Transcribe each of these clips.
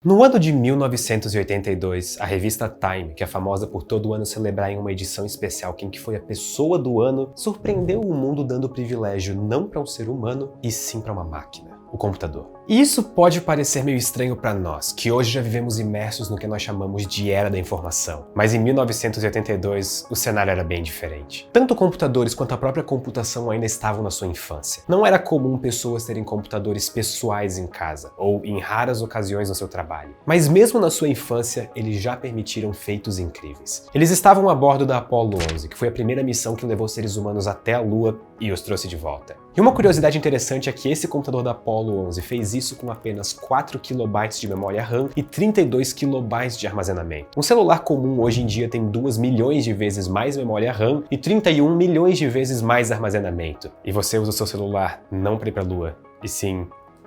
No ano de 1982, a revista Time, que é famosa por todo ano celebrar em uma edição especial quem que foi a pessoa do ano, surpreendeu o mundo dando privilégio não para um ser humano, e sim para uma máquina, o computador. E isso pode parecer meio estranho para nós, que hoje já vivemos imersos no que nós chamamos de era da informação. Mas em 1982, o cenário era bem diferente. Tanto computadores quanto a própria computação ainda estavam na sua infância. Não era comum pessoas terem computadores pessoais em casa, ou em raras ocasiões no seu trabalho. Mas mesmo na sua infância, eles já permitiram feitos incríveis. Eles estavam a bordo da Apollo 11, que foi a primeira missão que levou seres humanos até a Lua e os trouxe de volta. E uma curiosidade interessante é que esse computador da Apollo 11 fez isso com apenas 4 KB de memória RAM e 32 KB de armazenamento. Um celular comum hoje em dia tem 2 milhões de vezes mais memória RAM e 31 milhões de vezes mais armazenamento. E você usa o seu celular não para ir para a Lua, e sim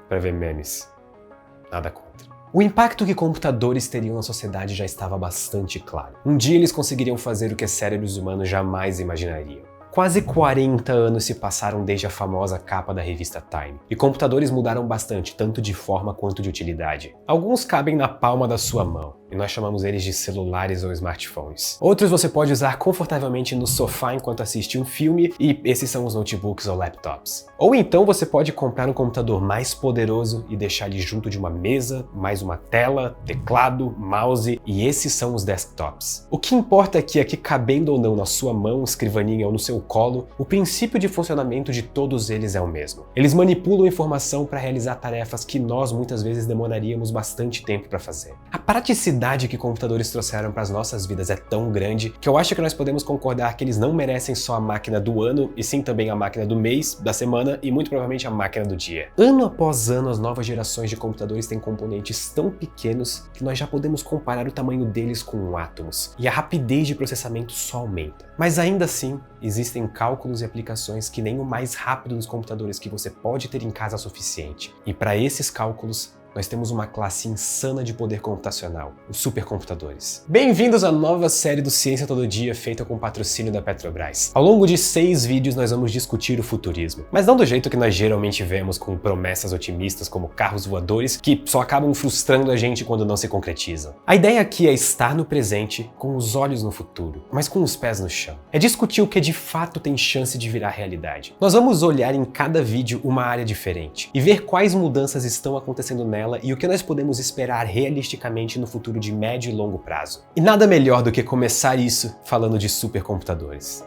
para ver memes. Nada contra. O impacto que computadores teriam na sociedade já estava bastante claro. Um dia eles conseguiriam fazer o que cérebros humanos jamais imaginariam. Quase 40 anos se passaram desde a famosa capa da revista Time, e computadores mudaram bastante, tanto de forma quanto de utilidade. Alguns cabem na palma da sua mão, e nós chamamos eles de celulares ou smartphones. Outros você pode usar confortavelmente no sofá enquanto assiste um filme, e esses são os notebooks ou laptops. Ou então você pode comprar um computador mais poderoso e deixar ele junto de uma mesa, mais uma tela, teclado, mouse, e esses são os desktops. O que importa aqui é que, cabendo ou não na sua mão, escrivaninha ou no seu colo, o princípio de funcionamento de todos eles é o mesmo. Eles manipulam informação para realizar tarefas que nós muitas vezes demoraríamos bastante tempo para fazer. A praticidade que computadores trouxeram para as nossas vidas é tão grande que eu acho que nós podemos concordar que eles não merecem só a máquina do ano, e sim também a máquina do mês, da semana e muito provavelmente a máquina do dia. Ano após ano, as novas gerações de computadores têm componentes tão pequenos que nós já podemos comparar o tamanho deles com átomos, e a rapidez de processamento só aumenta. Mas ainda assim, existem cálculos e aplicações que nem o mais rápido dos computadores que você pode ter em casa é suficiente. E para esses cálculos, nós temos uma classe insana de poder computacional, os supercomputadores. Bem-vindos à nova série do Ciência Todo Dia, feita com patrocínio da Petrobras. Ao longo de 6 vídeos nós vamos discutir o futurismo, mas não do jeito que nós geralmente vemos, com promessas otimistas como carros voadores que só acabam frustrando a gente quando não se concretizam. A ideia aqui é estar no presente, com os olhos no futuro, mas com os pés no chão. É discutir o que de fato tem chance de virar realidade. Nós vamos olhar em cada vídeo uma área diferente e ver quais mudanças estão acontecendo nela e o que nós podemos esperar realisticamente no futuro de médio e longo prazo. E nada melhor do que começar isso falando de supercomputadores.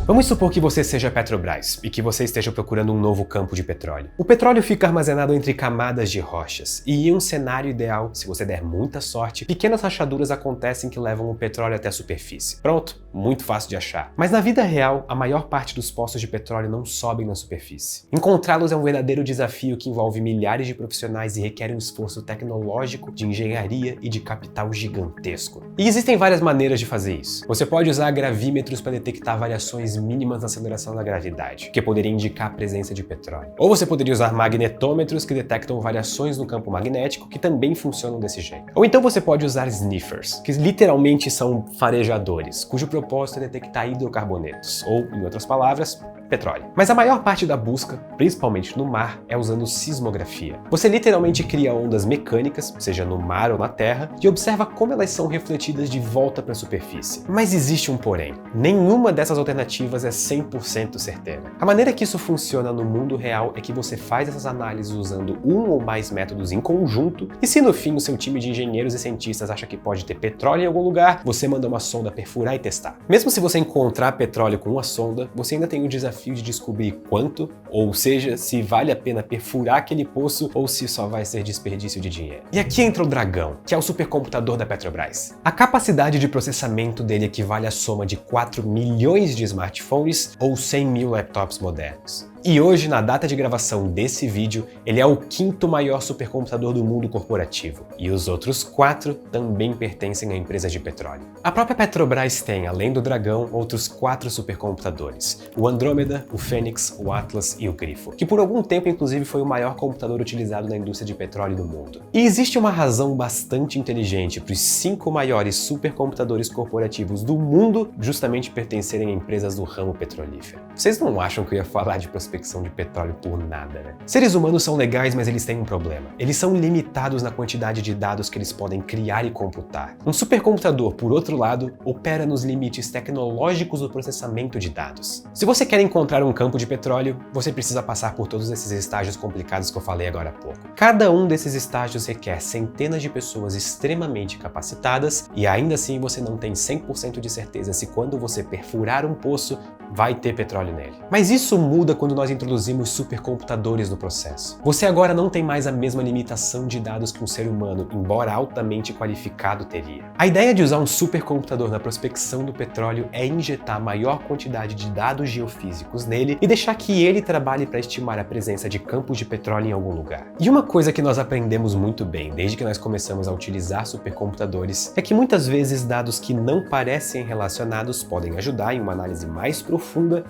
Vamos supor que você seja a Petrobras e que você esteja procurando um novo campo de petróleo. O petróleo fica armazenado entre camadas de rochas, e em um cenário ideal, se você der muita sorte, pequenas rachaduras acontecem que levam o petróleo até a superfície. Pronto, muito fácil de achar. Mas na vida real, a maior parte dos poços de petróleo não sobem na superfície. Encontrá-los é um verdadeiro desafio que envolve milhares de profissionais e requer um esforço tecnológico, de engenharia e de capital gigantesco. E existem várias maneiras de fazer isso. Você pode usar gravímetros para detectar variações mínimas na aceleração da gravidade, que poderia indicar a presença de petróleo. Ou você poderia usar magnetômetros que detectam variações no campo magnético, que também funcionam desse jeito. Ou então você pode usar sniffers, que literalmente são farejadores, cujo propósito é detectar hidrocarbonetos, ou, em outras palavras, petróleo. Mas a maior parte da busca, principalmente no mar, é usando sismografia. Você literalmente cria ondas mecânicas, seja no mar ou na terra, e observa como elas são refletidas de volta para a superfície. Mas existe um porém. Nenhuma dessas alternativas é 100% certeira. A maneira que isso funciona no mundo real é que você faz essas análises usando um ou mais métodos em conjunto, e se no fim o seu time de engenheiros e cientistas acha que pode ter petróleo em algum lugar, você manda uma sonda perfurar e testar. Mesmo se você encontrar petróleo com uma sonda, você ainda tem o desafio de descobrir quanto, ou seja, se vale a pena perfurar aquele poço ou se só vai ser desperdício de dinheiro. E aqui entra o Dragão, que é o supercomputador da Petrobras. A capacidade de processamento dele equivale à soma de 4 milhões de smartphones ou 100 mil laptops modernos. E hoje, na data de gravação desse vídeo, ele é o 5º maior supercomputador do mundo corporativo. E os outros 4 também pertencem a empresas de petróleo. A própria Petrobras tem, além do Dragão, outros 4 supercomputadores. O Andrômeda, o Fênix, o Atlas e o Grifo, que por algum tempo, inclusive, foi o maior computador utilizado na indústria de petróleo do mundo. E existe uma razão bastante inteligente para os 5 maiores supercomputadores corporativos do mundo justamente pertencerem a empresas do ramo petrolífero. Vocês não acham que eu ia falar de prospecção de petróleo por nada, né? Seres humanos são legais, mas eles têm um problema. Eles são limitados na quantidade de dados que eles podem criar e computar. Um supercomputador, por outro lado, opera nos limites tecnológicos do processamento de dados. Se você quer encontrar um campo de petróleo, você precisa passar por todos esses estágios complicados que eu falei agora há pouco. Cada um desses estágios requer centenas de pessoas extremamente capacitadas e ainda assim você não tem 100% de certeza se quando você perfurar um poço, vai ter petróleo nele. Mas isso muda quando nós introduzimos supercomputadores no processo. Você agora não tem mais a mesma limitação de dados que um ser humano, embora altamente qualificado, teria. A ideia de usar um supercomputador na prospecção do petróleo é injetar maior quantidade de dados geofísicos nele e deixar que ele trabalhe para estimar a presença de campos de petróleo em algum lugar. E uma coisa que nós aprendemos muito bem desde que nós começamos a utilizar supercomputadores é que muitas vezes dados que não parecem relacionados podem ajudar em uma análise mais profunda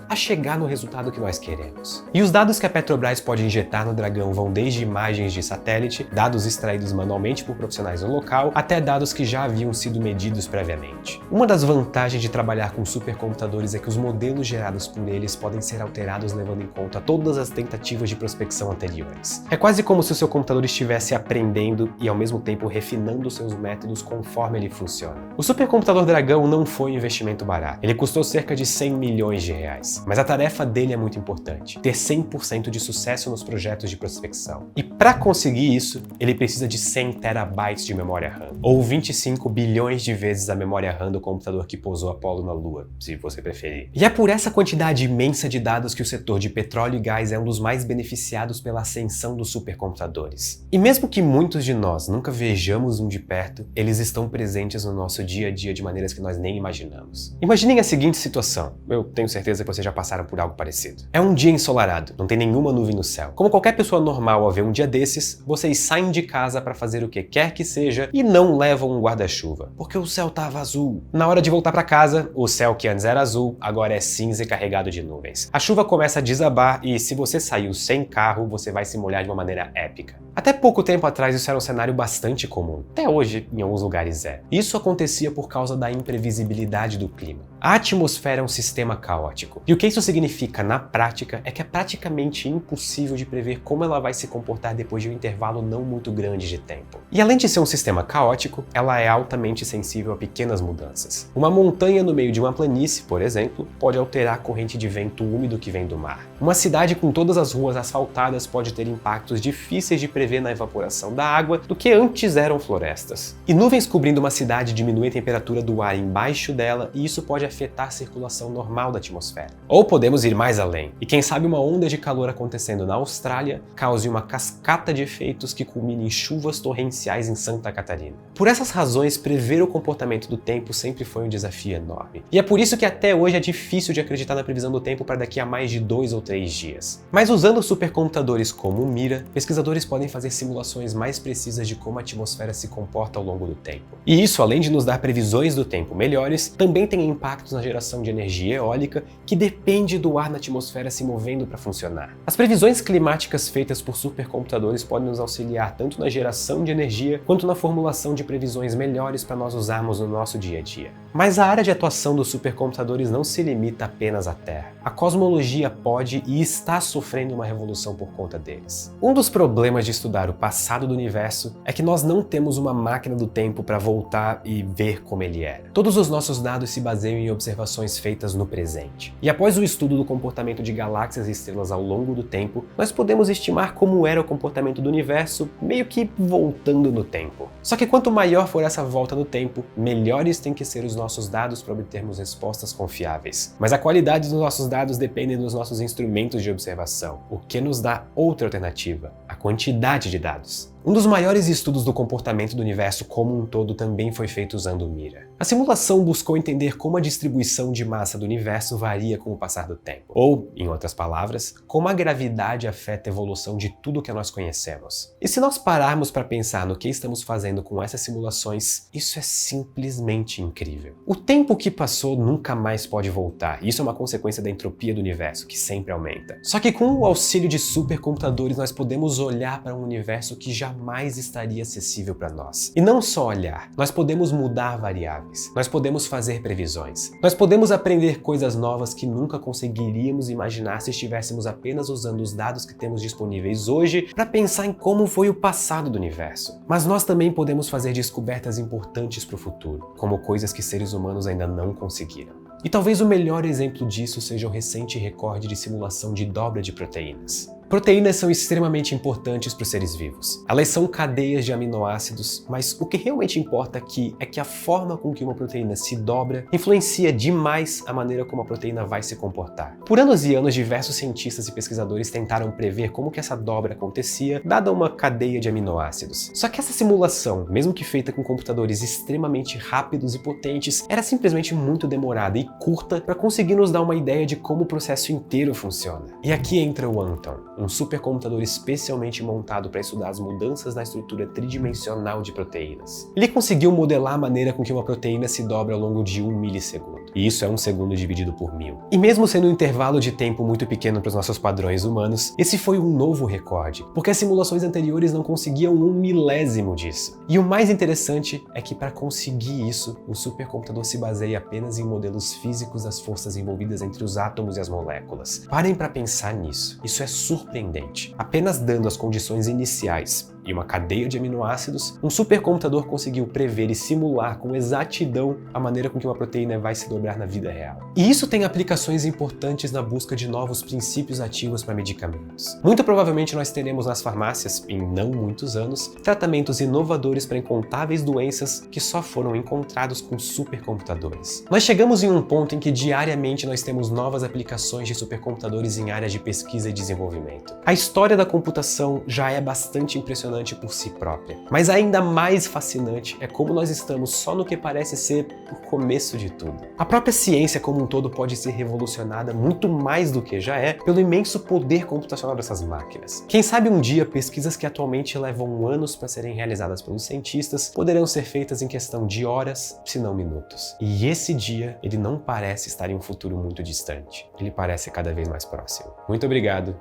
a chegar no resultado que nós queremos. E os dados que a Petrobras pode injetar no Dragão vão desde imagens de satélite, dados extraídos manualmente por profissionais no local, até dados que já haviam sido medidos previamente. Uma das vantagens de trabalhar com supercomputadores é que os modelos gerados por eles podem ser alterados levando em conta todas as tentativas de prospecção anteriores. É quase como se o seu computador estivesse aprendendo e ao mesmo tempo refinando seus métodos conforme ele funciona. O supercomputador Dragão não foi um investimento barato. Ele custou cerca de 100 milhões de reais. Mas a tarefa dele é muito importante, ter 100% de sucesso nos projetos de prospecção. E para conseguir isso, ele precisa de 100 terabytes de memória RAM, ou 25 bilhões de vezes a memória RAM do computador que pousou Apollo na Lua, se você preferir. E é por essa quantidade imensa de dados que o setor de petróleo e gás é um dos mais beneficiados pela ascensão dos supercomputadores. E mesmo que muitos de nós nunca vejamos um de perto, eles estão presentes no nosso dia a dia de maneiras que nós nem imaginamos. Imaginem a seguinte situação. Eu tenho certeza que vocês já passaram por algo parecido. É um dia ensolarado, não tem nenhuma nuvem no céu. Como qualquer pessoa normal ao ver um dia desses, vocês saem de casa para fazer o que quer que seja e não levam um guarda-chuva, porque o céu estava azul. Na hora de voltar para casa, o céu que antes era azul, agora é cinza e carregado de nuvens. A chuva começa a desabar e se você saiu sem carro, você vai se molhar de uma maneira épica. Até pouco tempo atrás isso era um cenário bastante comum. Até hoje, em alguns lugares é. Isso acontecia por causa da imprevisibilidade do clima. A atmosfera é um sistema caótico. E o que isso significa na prática é que é praticamente impossível de prever como ela vai se comportar depois de um intervalo não muito grande de tempo. E além de ser um sistema caótico, ela é altamente sensível a pequenas mudanças. Uma montanha no meio de uma planície, por exemplo, pode alterar a corrente de vento úmido que vem do mar. Uma cidade com todas as ruas asfaltadas pode ter impactos difíceis de prever na evaporação da água do que antes eram florestas. E nuvens cobrindo uma cidade diminuem a temperatura do ar embaixo dela e isso pode afetar a circulação normal da atmosfera. Ou podemos ir mais além, e quem sabe uma onda de calor acontecendo na Austrália cause uma cascata de efeitos que culmine em chuvas torrenciais em Santa Catarina. Por essas razões, prever o comportamento do tempo sempre foi um desafio enorme. E é por isso que até hoje é difícil de acreditar na previsão do tempo para daqui a mais de 2 ou 3 dias. Mas usando supercomputadores como o Mira, pesquisadores podem fazer simulações mais precisas de como a atmosfera se comporta ao longo do tempo. E isso, além de nos dar previsões do tempo melhores, também tem impactos na geração de energia eólica que depende do ar na atmosfera se movendo para funcionar. As previsões climáticas feitas por supercomputadores podem nos auxiliar tanto na geração de energia quanto na formulação de previsões melhores para nós usarmos no nosso dia a dia. Mas a área de atuação dos supercomputadores não se limita apenas à Terra. A cosmologia pode e está sofrendo uma revolução por conta deles. Um dos problemas de estudar o passado do universo é que nós não temos uma máquina do tempo para voltar e ver como ele era. Todos os nossos dados se baseiam em observações feitas no presente. E após o estudo do comportamento de galáxias e estrelas ao longo do tempo, nós podemos estimar como era o comportamento do universo, meio que voltando no tempo. Só que quanto maior for essa volta no tempo, melhores têm que ser os nossos dados para obtermos respostas confiáveis. Mas a qualidade dos nossos dados depende dos nossos instrumentos de observação, o que nos dá outra alternativa, a quantidade de dados. Um dos maiores estudos do comportamento do universo como um todo também foi feito usando Mira. A simulação buscou entender como a distribuição de massa do universo varia com o passar do tempo. Ou, em outras palavras, como a gravidade afeta a evolução de tudo que nós conhecemos. E se nós pararmos para pensar no que estamos fazendo com essas simulações, isso é simplesmente incrível. O tempo que passou nunca mais pode voltar. Isso é uma consequência da entropia do universo, que sempre aumenta. Só que com o auxílio de supercomputadores, nós podemos olhar para um universo que jamais estaria acessível para nós. E não só olhar, nós podemos mudar variáveis. Nós podemos fazer previsões. Nós podemos aprender coisas novas que nunca conseguiríamos imaginar se estivéssemos apenas usando os dados que temos disponíveis hoje para pensar em como foi o passado do universo. Mas nós também podemos fazer descobertas importantes para o futuro, como coisas que seres humanos ainda não conseguiram. E talvez o melhor exemplo disso seja o recente recorde de simulação de dobra de proteínas. Proteínas são extremamente importantes para os seres vivos. Elas são cadeias de aminoácidos, mas o que realmente importa aqui é que a forma com que uma proteína se dobra influencia demais a maneira como a proteína vai se comportar. Por anos e anos, diversos cientistas e pesquisadores tentaram prever como que essa dobra acontecia, dada uma cadeia de aminoácidos. Só que essa simulação, mesmo que feita com computadores extremamente rápidos e potentes, era simplesmente muito demorada e curta para conseguir nos dar uma ideia de como o processo inteiro funciona. E aqui entra o Anton, um supercomputador especialmente montado para estudar as mudanças na estrutura tridimensional de proteínas. Ele conseguiu modelar a maneira com que uma proteína se dobra ao longo de 1 milissegundo. E isso é 1 segundo dividido por 1000. E mesmo sendo um intervalo de tempo muito pequeno para os nossos padrões humanos, esse foi um novo recorde, porque as simulações anteriores não conseguiam 1 milésimo disso. E o mais interessante é que para conseguir isso, o supercomputador se baseia apenas em modelos físicos das forças envolvidas entre os átomos e as moléculas. Parem para pensar nisso. Isso é surpreendente. Apenas dando as condições iniciais e uma cadeia de aminoácidos, um supercomputador conseguiu prever e simular com exatidão a maneira com que uma proteína vai se dobrar na vida real. E isso tem aplicações importantes na busca de novos princípios ativos para medicamentos. Muito provavelmente nós teremos nas farmácias, em não muitos anos, tratamentos inovadores para incontáveis doenças que só foram encontrados com supercomputadores. Nós chegamos em um ponto em que diariamente nós temos novas aplicações de supercomputadores em áreas de pesquisa e desenvolvimento. A história da computação já é bastante impressionante por si própria, mas ainda mais fascinante é como nós estamos só no que parece ser o começo de tudo. A própria ciência como um todo pode ser revolucionada muito mais do que já é pelo imenso poder computacional dessas máquinas. Quem sabe um dia pesquisas que atualmente levam anos para serem realizadas pelos cientistas poderão ser feitas em questão de horas, se não minutos. E esse dia, ele não parece estar em um futuro muito distante. Ele parece cada vez mais próximo. Muito obrigado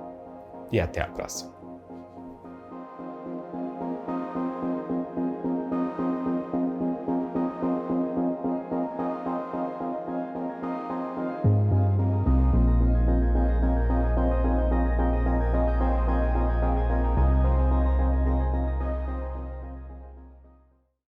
e até a próxima.